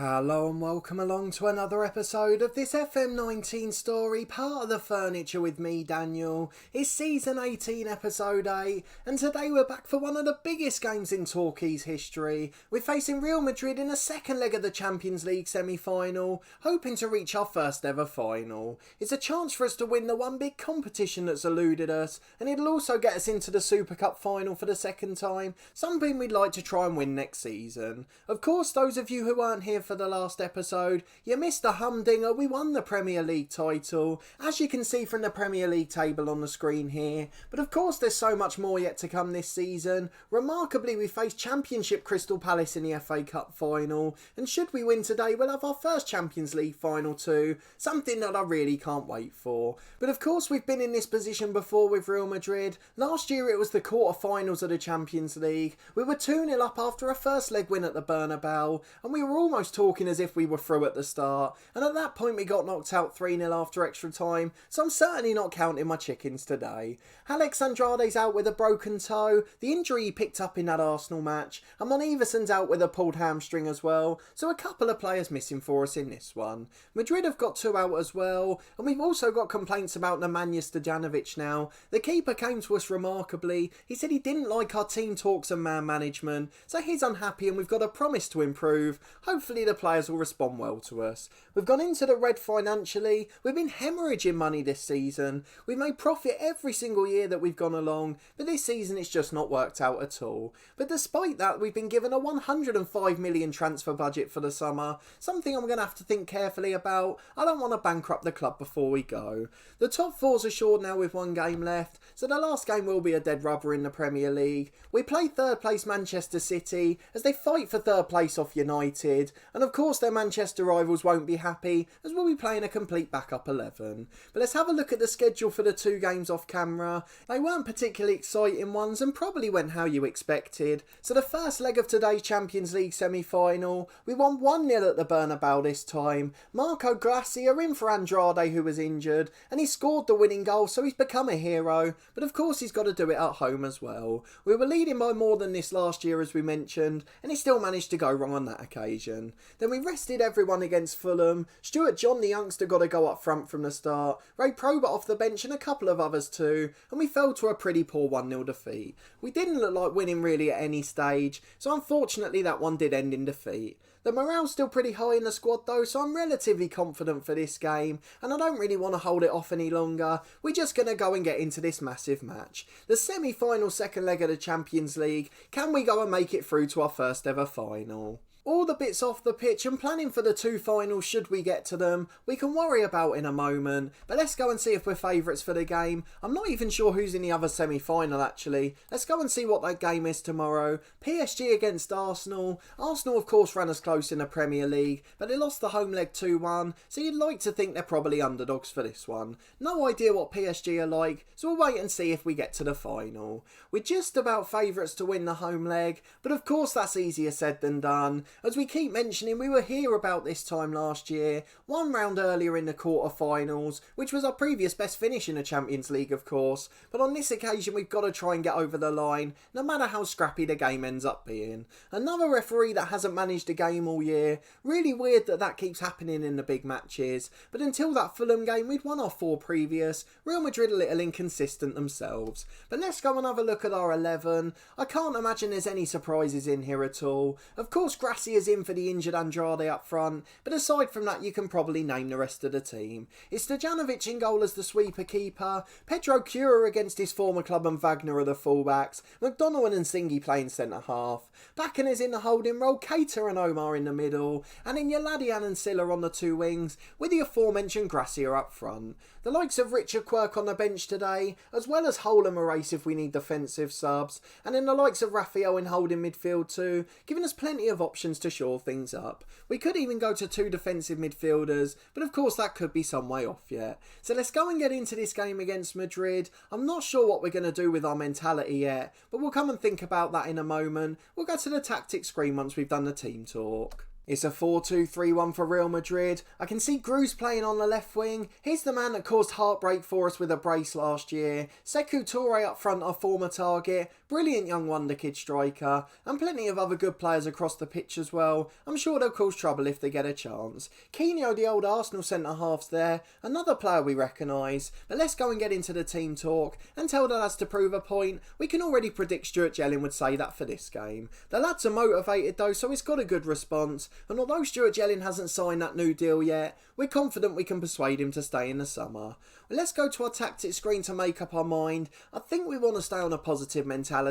Hello and welcome along to another episode of this FM19 story, part of the furniture with me, Daniel. It's season 18, episode 8, and today we're back for one of the biggest games in Torquay's history. We're facing Real Madrid in the second leg of the Champions League semi-final, hoping to reach our first ever final. It's a chance for us to win the one big competition that's eluded us, and it'll also get us into the Super Cup final for the second time, something we'd like to try and win next season. Of course, those of you who weren't here for the last episode, you missed the humdinger. We won the Premier League title, as you can see from the Premier League table on the screen here. But of course there's so much more yet to come this season. Remarkably, we faced Championship Crystal Palace in the FA Cup final, and should we win today we'll have our first Champions League final too, something that I really can't wait for. But of course we've been in this position before with Real Madrid. Last year it was the quarter-finals of the Champions League. We were 2-0 up after a first leg win at the Bernabeu, and we were almost talking as if we were through at the start, and at that point we got knocked out 3-0 after extra time, so I'm certainly not counting my chickens today. Alex Andrade's out with a broken toe, the injury he picked up in that Arsenal match, and Mon Everson's out with a pulled hamstring as well, so a couple of players missing for us in this one. Madrid have got 2 out as well, and we've also got complaints about Nemanja Stojanovic now. The keeper came to us remarkably. He said he didn't like our team talks and man management, so he's unhappy and we've got a promise to improve. Hopefully the players will respond well to us. We've gone into the red financially. We've been hemorrhaging money this season. We've made profit every single year that we've gone along, but this season it's just not worked out at all. But despite that, we've been given a 105 million transfer budget for the summer, something I'm going to have to think carefully about. I don't want to bankrupt the club before we go. The top 4's assured now with 1 game left, so the last game will be a dead rubber in the Premier League. We play 3rd place Manchester City as they fight for 3rd place off United, and of course their Manchester rivals won't be happy as we'll be playing a complete backup 11. But let's have a look at the schedule for the 2 games off camera. They weren't particularly exciting ones and probably went how you expected. So the first leg of today's Champions League semi-final, we won 1-0 at the Bernabeu this time. Marco Gracia in for Andrade, who was injured, and he scored the winning goal, so he's become a hero, but of course he's got to do it at home as well. We were leading by more than this last year as we mentioned, and he still managed to go wrong on that occasion. Then we rested everyone against Fulham. Stuart John, the youngster, got to go up front from the start. Ray Probert off the bench and a couple of others too, and we fell to a pretty poor 1-0 defeat. We didn't look like winning really at any stage, so unfortunately that one did end in defeat. The morale's still pretty high in the squad though, so I'm relatively confident for this game, and I don't really want to hold it off any longer. We're just going to go and get into this massive match. The semi-final second leg of the Champions League. Can we go and make it through to our first ever final? All the bits off the pitch and planning for the 2 finals should we get to them, we can worry about in a moment, but let's go and see if we're favourites for the game. I'm not even sure who's in the other semi-final actually. Let's go and see what that game is tomorrow. PSG against Arsenal. Arsenal of course ran us close in the Premier League, but they lost the home leg 2-1, so you'd like to think they're probably underdogs for this one. No idea what PSG are like, so we'll wait and see if we get to the final. We're just about favourites to win the home leg, but of course that's easier said than done. As we keep mentioning, we were here about this time last year, 1 round earlier in the quarter-finals, which was our previous best finish in the Champions League of course, but on this occasion we've got to try and get over the line, no matter how scrappy the game ends up being. Another referee that hasn't managed a game all year. Really weird that that keeps happening in the big matches, but until that Fulham game we'd won our 4 previous. Real Madrid a little inconsistent themselves. But let's go and have a look at our 11. I can't imagine there's any surprises in here at all. Of course Gracia's in for the injured Andrade up front, but aside from that you can probably name the rest of the team. It's Stojanovic in goal as the sweeper keeper, Pedro Cura against his former club and Wagner are the fullbacks, McDonald and Singy playing centre half, Bakken is in the holding role, Keita and Omar in the middle, and in Yaladian and Silla on the 2 wings, with the aforementioned Gracia up front. The likes of Richard Quirk on the bench today, as well as Hole and Moraes if we need defensive subs, and in the likes of Raphael in holding midfield too, giving us plenty of options to shore things up. We could even go to 2 defensive midfielders, but of course that could be some way off yet. So let's go and get into this game against Madrid. I'm not sure what we're going to do with our mentality yet, but we'll come and think about that in a moment. We'll go to the tactics screen once we've done the team talk. It's a 4-2-3-1 for Real Madrid. I can see Cruz playing on the left wing. He's the man that caused heartbreak for us with a brace last year. Sekou Touré up front, our former target. brilliant young wonder kid striker, and plenty of other good players across the pitch as well. I'm sure they'll cause trouble if they get a chance. Keno, the old Arsenal centre-half's there, another player we recognise. But let's go and get into the team talk, and tell the lads to prove a point. We can already predict Stuart Jelling would say that for this game. The lads are motivated though, so it's got a good response, and although Stuart Jelling hasn't signed that new deal yet, we're confident we can persuade him to stay in the summer. Well, let's go to our tactics screen to make up our mind. I think we want to stay on a positive mentality.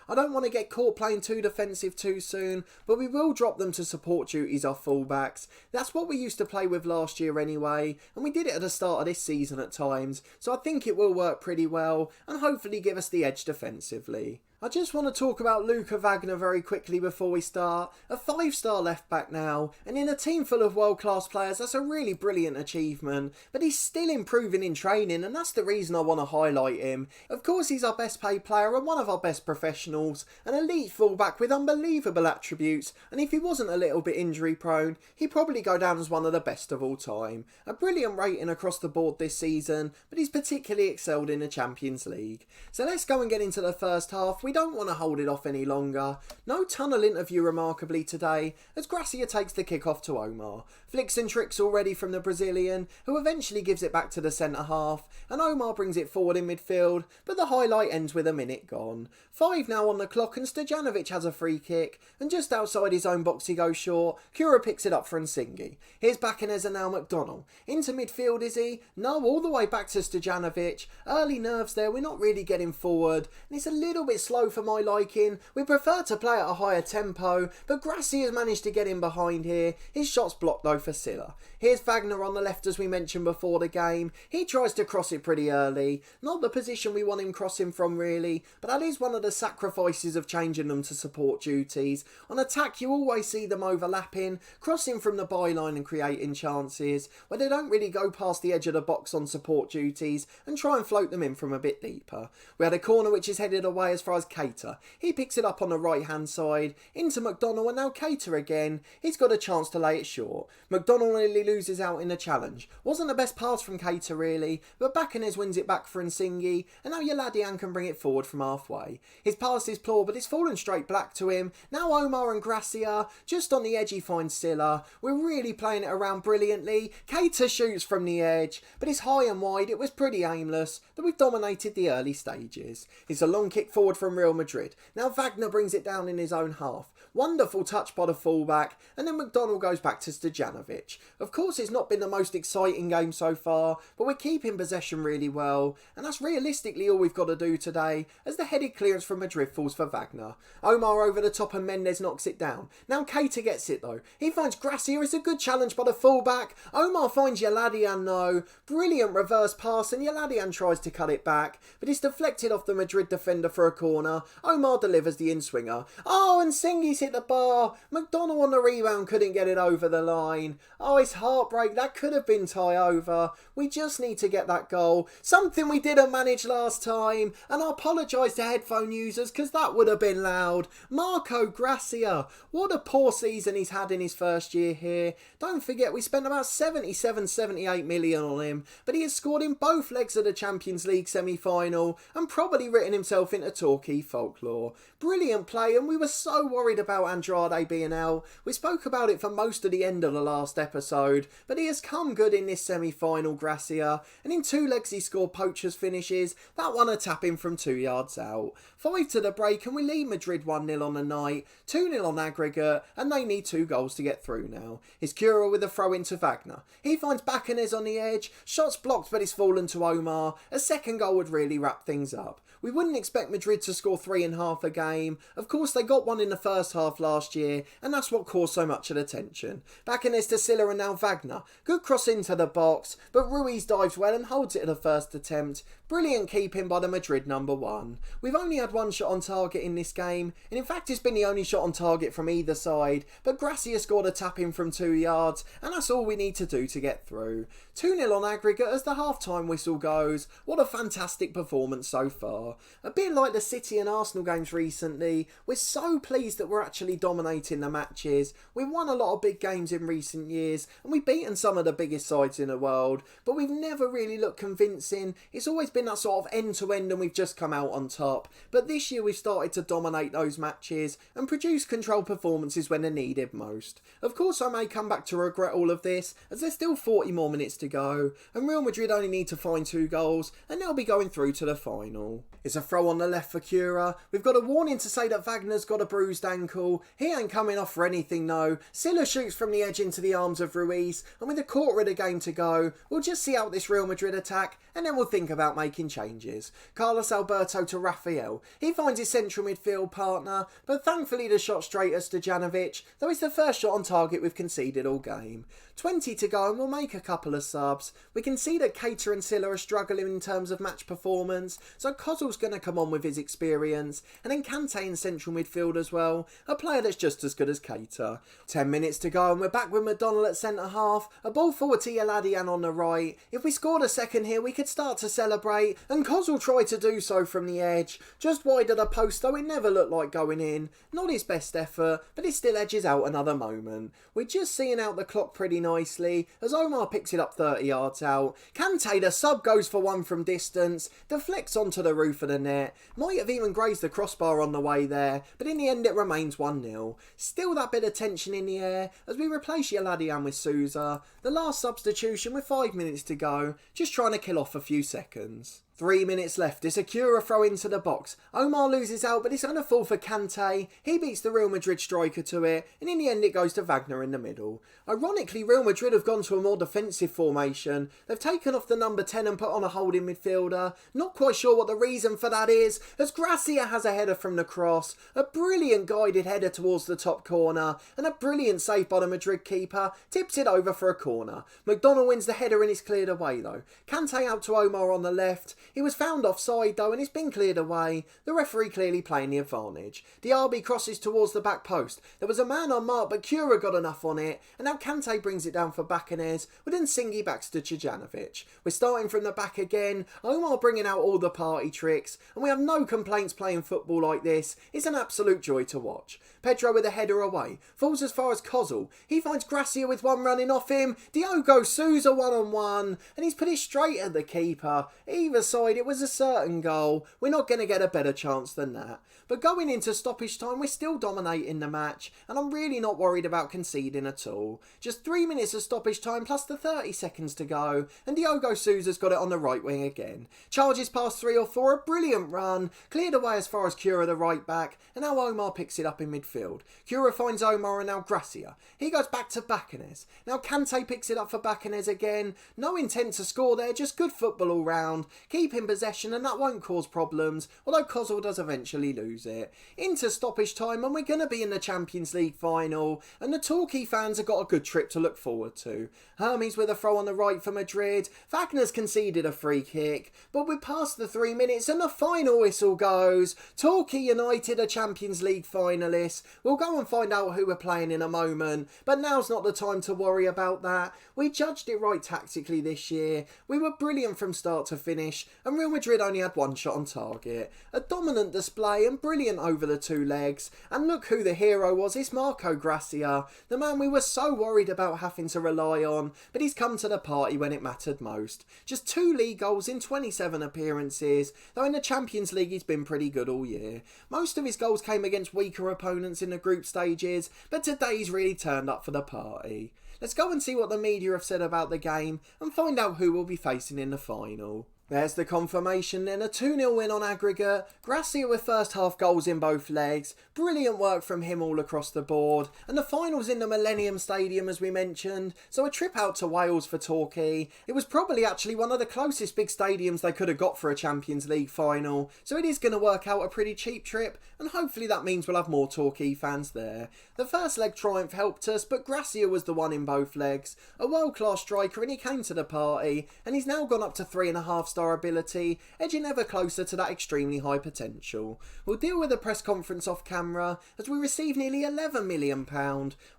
I don't want to get caught playing too defensive too soon, but we will drop them to support duties off fullbacks. That's what we used to play with last year anyway, and we did it at the start of this season at times, so I think it will work pretty well and hopefully give us the edge defensively. I just want to talk about Luca Wagner very quickly before we start. A 5-star left back now, and in a team full of world class players that's a really brilliant achievement, but he's still improving in training, and that's the reason I want to highlight him. Of course he's our best paid player and one of our best professionals, an elite fullback with unbelievable attributes, and if he wasn't a little bit injury prone, he'd probably go down as one of the best of all time. A brilliant rating across the board this season, but he's particularly excelled in the Champions League. So let's go and get into the first half. We don't want to hold it off any longer. No tunnel interview remarkably today, as Gracia takes the kick off to Omar. Flicks and tricks already from the Brazilian, who eventually gives it back to the centre half, and Omar brings it forward in midfield, but the highlight ends with a minute gone. 5 now on the clock, and Stojanovic has a free kick, and just outside his own box he goes short. Cura picks it up for Nsingi. Here's Bacanez and now McDonnell. Into midfield is he? No, all the way back to Stojanovic. Early nerves there, we're not really getting forward, and it's a little bit slow for my liking. We prefer to play at a higher tempo, but Grassi has managed to get in behind here. His shot's blocked though for Silla. Here's Wagner on the left as we mentioned before the game. He tries to cross it pretty early. Not the position we want him crossing from really, but that is one of the sacrifices of changing them to support duties. On attack you always see them overlapping, crossing from the byline and creating chances, where they don't really go past the edge of the box on support duties and try and float them in from a bit deeper. We had a corner which is headed away as far as Cater. He picks it up on the right hand side, into McDonnell, and now Cater again. He's got a chance to lay it short. McDonnell nearly loses out in the challenge. Wasn't the best pass from Cater really, but Bacanez wins it back for Nsingi, and now Yaladian can bring it forward from halfway. His pass is poor, but it's fallen straight black to him. Now Omar and Gracia, just on the edge he finds Silla. We're really playing it around brilliantly. Cater shoots from the edge, but it's high and wide. It was pretty aimless, but we've dominated the early stages. It's a long kick forward from Real Madrid. Now Wagner brings it down in his own half. Wonderful touch by the fullback, and then McDonnell goes back to Stojanovic. Of course it's not been the most exciting game so far, but we're keeping possession really well, and that's realistically all we've got to do today, as the headed clearance from Madrid falls for Wagner. Omar over the top and Mendes knocks it down. Now Cater gets it though. He finds Gracia. It's a good challenge by the fullback. Omar finds Yaladian though. Brilliant reverse pass, and Yaladian tries to cut it back, but it's deflected off the Madrid defender for a corner. Omar delivers the in-swinger. Oh, and Nsingi's hit the bar. McDonnell on the rebound couldn't get it over the line. Oh, it's heartbreak. That could have been tie over. We just need to get that goal. Something we didn't manage last time, and I apologise to headphone users because that would have been loud. Marco Gracia. What a poor season he's had in his first year here. Don't forget we spent about 78 million on him, but he has scored in both legs of the Champions League semi-final and probably written himself into Torquay folklore. Brilliant play, and we were so worried about Andrade being out. We spoke about it for most of the end of the last episode, but he has come good in this semi-final, Gracia, and in 2 legs he scored poachers finishes, that one a tap in from 2 yards out. 5 to the break and we lead Madrid 1-0 on the night, 2-0 on aggregate, and they need 2 goals to get through now. It's Cura with a throw into Wagner. He finds Bacanez on the edge, shots blocked but it's fallen to Omar. A second goal would really wrap things up. We wouldn't expect Madrid to score 3.5 a game. Of course they got one in the first half last year, and that's what caused so much of the tension. Bacanez to Silla and now Wagner. Good cross into the box, but Ruiz dives well and holds it at the first attempt. Brilliant keeping by the Madrid number 1. We've only had 1 shot on target in this game, and in fact it's been the only shot on target from either side, but Gracia scored a tap in from 2 yards, and that's all we need to do to get through. 2-0 on aggregate as the half-time whistle goes. What a fantastic performance so far. A bit like the City City and Arsenal games recently, we're so pleased that we're actually dominating the matches. We've won a lot of big games in recent years, and we've beaten some of the biggest sides in the world, but we've never really looked convincing. It's always been that sort of end-to-end and we've just come out on top. But this year we've started to dominate those matches and produce controlled performances when they're needed most. Of course I may come back to regret all of this, as there's still 40 more minutes to go, and Real Madrid only need to find 2 goals, and they'll be going through to the final. It's a throw on the left for Cura. We've got a warning to say that Wagner's got a bruised ankle. He ain't coming off for anything though. Silla shoots from the edge into the arms of Ruiz, and with a quarter of the game to go, we'll just see out this Real Madrid attack, and then we'll think about making changes. Carlos Alberto to Rafael. He finds his central midfield partner, but thankfully the shot straight at Stojanovic, though it's the first shot on target we've conceded all game. 20 to go and we'll make a couple of subs. We can see that Keita and Silla are struggling in terms of match performance, so Kozl's going to come on with his experience, and then Kante in central midfield as well, a player that's just as good as Keita. 10 minutes to go and we're back with McDonald at centre half, a ball forward to Yaladian on the right. If we scored a second here we could start to celebrate, and Kozl tried to do so from the edge, just wide of the post though it never looked like going in. Not his best effort, but it still edges out another moment. We're just seeing out the clock pretty nicely as Omar picks it up 30 yards out. Kante, the sub, goes for one from distance, deflects onto the roof of the net, might have even grazed the crossbar on the way there, but in the end it remains 1-0. Still that bit of tension in the air as we replace Yaladian with Sousa. The last substitution with 5 minutes to go, just trying to kill off a few seconds. 3 minutes left. It's a Cura throw into the box. Omar loses out, but it's going to fall for Kante. He beats the Real Madrid striker to it, and in the end it goes to Wagner in the middle. Ironically, Real Madrid have gone to a more defensive formation. They've taken off the number 10 and put on a holding midfielder. Not quite sure what the reason for that is, as Gracia has a header from the cross, a brilliant guided header towards the top corner, and a brilliant save by the Madrid keeper tips it over for a corner. McDonald wins the header and it's cleared away though. Kante out to Omar on the left. He was found offside though and it's been cleared away, the referee clearly playing the advantage. Diaby crosses towards the back post. There was a man on mark but Cura got enough on it, and now Kante brings it down for Bacanes, with Nsingi backs to Stojanovic. We're starting from the back again, Omar bringing out all the party tricks, and we have no complaints playing football like this. It's an absolute joy to watch. Pedro with a header away, falls as far as Kozl. He finds Gracia with one running off him, Diogo Sousa one-on-one, and he's put it straight at the keeper. Either side, it was a certain goal. We're not going to get a better chance than that. But going into stoppage time, we're still dominating the match, and I'm really not worried about conceding at all. Just 3 minutes of stoppage time plus the 30 seconds to go, and Diogo Sousa's got it on the right wing again. Charges past 3 or 4, a brilliant run, cleared away as far as Cura the right back, and now Omar picks it up in midfield. Cura finds Omar and now Gracia. He goes back to Bacanes. Now Kante picks it up for Bacanes again. No intent to score there, just good football all round. Keep in possession and that won't cause problems, although Kozl does eventually lose it. Into stoppage time and we're going to be in the Champions League final, and the Torquay fans have got a good trip to look forward to. Hermes with a throw on the right for Madrid. Wagner's conceded a free kick, but we're past the 3 minutes and the final whistle goes. Torquay United are Champions League finalists. We'll go and find out who we're playing in a moment, but now's not the time to worry about that. We judged it right tactically this year. We were brilliant from start to finish, and Real Madrid only had one shot on target. A dominant display and brilliant over the 2 legs, and look who the hero was. It's Marco Gracia, the man we were so worried about having to rely on, but he's come to the party when it mattered most. Just 2 league goals in 27 appearances, though in the Champions League he's been pretty good all year. Most of his goals came against weaker opponents in the group stages, but today he's really turned up for the party. Let's go and see what the media have said about the game and find out who we'll be facing in the final. There's the confirmation then, a 2-0 win on aggregate. Gracia with first half goals in both legs. Brilliant work from him all across the board. And the final's in the Millennium Stadium as we mentioned, so a trip out to Wales for Torquay. It was probably actually one of the closest big stadiums they could have got for a Champions League final, so it is going to work out a pretty cheap trip, and hopefully that means we'll have more Torquay fans there. The first leg triumph helped us, but Gracia was the one in both legs. A world-class striker and he came to the party, and he's now gone up to 3.5 star ability, edging ever closer to that extremely high potential. We'll deal with the press conference off camera as we receive nearly £11 million.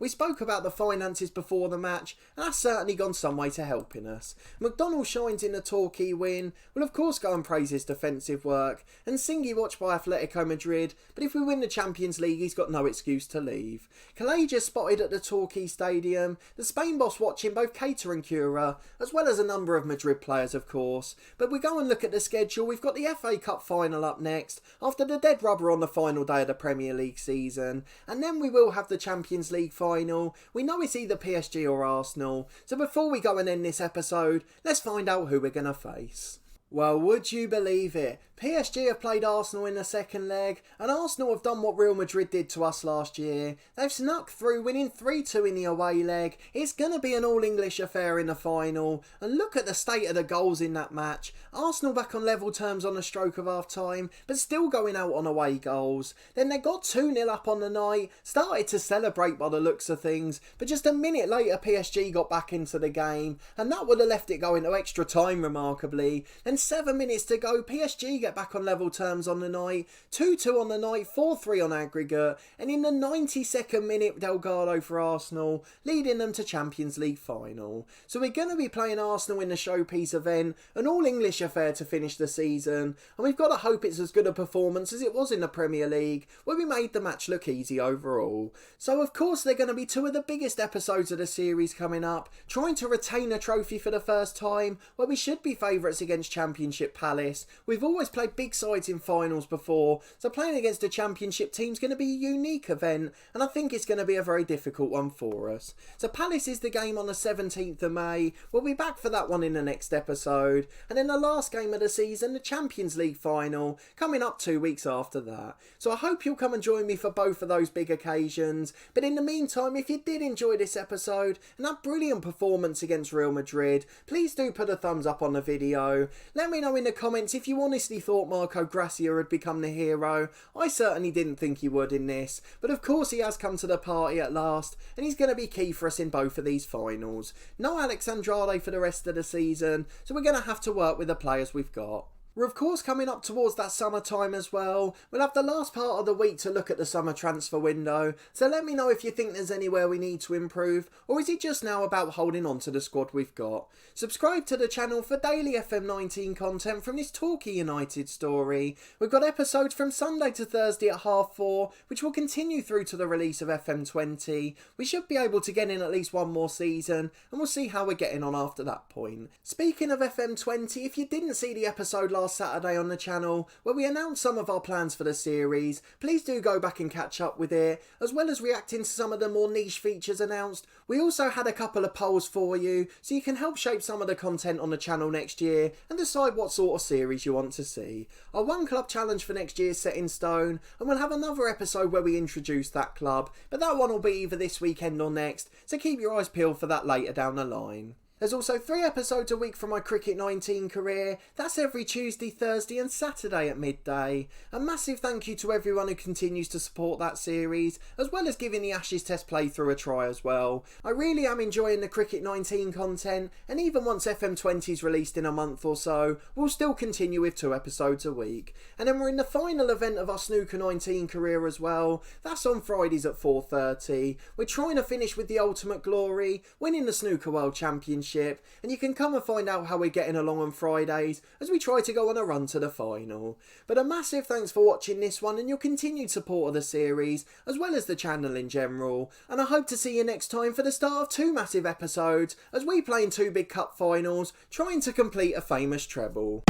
We spoke about the finances before the match, and that's certainly gone some way to helping us. McDonald shines in the Torquay win. We'll of course go and praise his defensive work, and Singy watched by Atletico Madrid, but if we win the Champions League he's got no excuse to leave. Calleja spotted at the Torquay Stadium, the Spain boss watching both Keita and Cura, as well as a number of Madrid players of course. But we go and look at the schedule. We've got the FA Cup final up next, after the dead rubber on the final day of the Premier League season, and then we will have the Champions League final. We know it's either PSG or Arsenal, so before we go and end this episode, let's find out who we're going to face. Well, would you believe it? PSG have played Arsenal in the second leg, and Arsenal have done what Real Madrid did to us last year. They've snuck through, winning 3-2 in the away leg. It's going to be an all-English affair in the final, and look at the state of the goals in that match. Arsenal back on level terms on the stroke of half-time, but still going out on away goals. Then they got 2-0 up on the night, started to celebrate by the looks of things, but just a minute later PSG got back into the game, and that would have left it going to extra time remarkably. Then 7 minutes to go, PSG get back on level terms on the night, 2-2 on the night, 4-3 on aggregate, and in the 92nd minute Delgado for Arsenal, leading them to Champions League final. So we're going to be playing Arsenal in the showpiece event, an all-English affair to finish the season, and we've got to hope it's as good a performance as it was in the Premier League, where we made the match look easy overall. So of course they're going to be two of the biggest episodes of the series coming up, trying to retain a trophy for the first time, where we should be favourites against Championship Palace. We've always played big sides in finals before, so playing against a Championship team is going to be a unique event, and I think it's going to be a very difficult one for us. So Palace is the game on the 17th of May. We'll be back for that one in the next episode, and then the last game of the season, the Champions League final, coming up 2 weeks after that. So I hope you'll come and join me for both of those big occasions, but in the meantime, if you did enjoy this episode and that brilliant performance against Real Madrid, please do put a thumbs up on the video. Let me know in the comments if you honestly thought Marco Gracia had become the hero. I certainly didn't think he would in this, but of course he has come to the party at last, and he's going to be key for us in both of these finals. No Alex Andrade for the rest of the season, so we're going to have to work with the players we've got. We're of course coming up towards that summertime as well. We'll have the last part of the week to look at the summer transfer window, so let me know if you think there's anywhere we need to improve, or is it just now about holding on to the squad we've got. Subscribe to the channel for daily FM19 content from this Torquay United story. We've got episodes from Sunday to Thursday at 4:30, which will continue through to the release of FM20. We should be able to get in at least one more season, and we'll see how we're getting on after that point. Speaking of FM20, if you didn't see the episode last Saturday on the channel where we announced some of our plans for the series, please do go back and catch up with it, as well as reacting to some of the more niche features announced. We also had a couple of polls for you, so you can help shape some of the content on the channel next year and decide what sort of series you want to see. Our One Club challenge for next year is set in stone, and we'll have another episode where we introduce that club, but that one will be either this weekend or next, so keep your eyes peeled for that later down the line. There's also 3 episodes a week from my Cricket 19 career. That's every Tuesday, Thursday and Saturday at midday. A massive thank you to everyone who continues to support that series, as well as giving the Ashes Test playthrough a try as well. I really am enjoying the Cricket 19 content, and even once FM20 is released in a month or so, we'll still continue with 2 episodes a week. And then we're in the final event of our Snooker 19 career as well. That's on Fridays at 4:30. We're trying to finish with the ultimate glory, winning the Snooker World Championship, and you can come and find out how we're getting along on Fridays as we try to go on a run to the final. But a massive thanks for watching this one and your continued support of the series, as well as the channel in general, and I hope to see you next time for the start of 2 massive episodes as we play in 2 big cup finals, trying to complete a famous treble.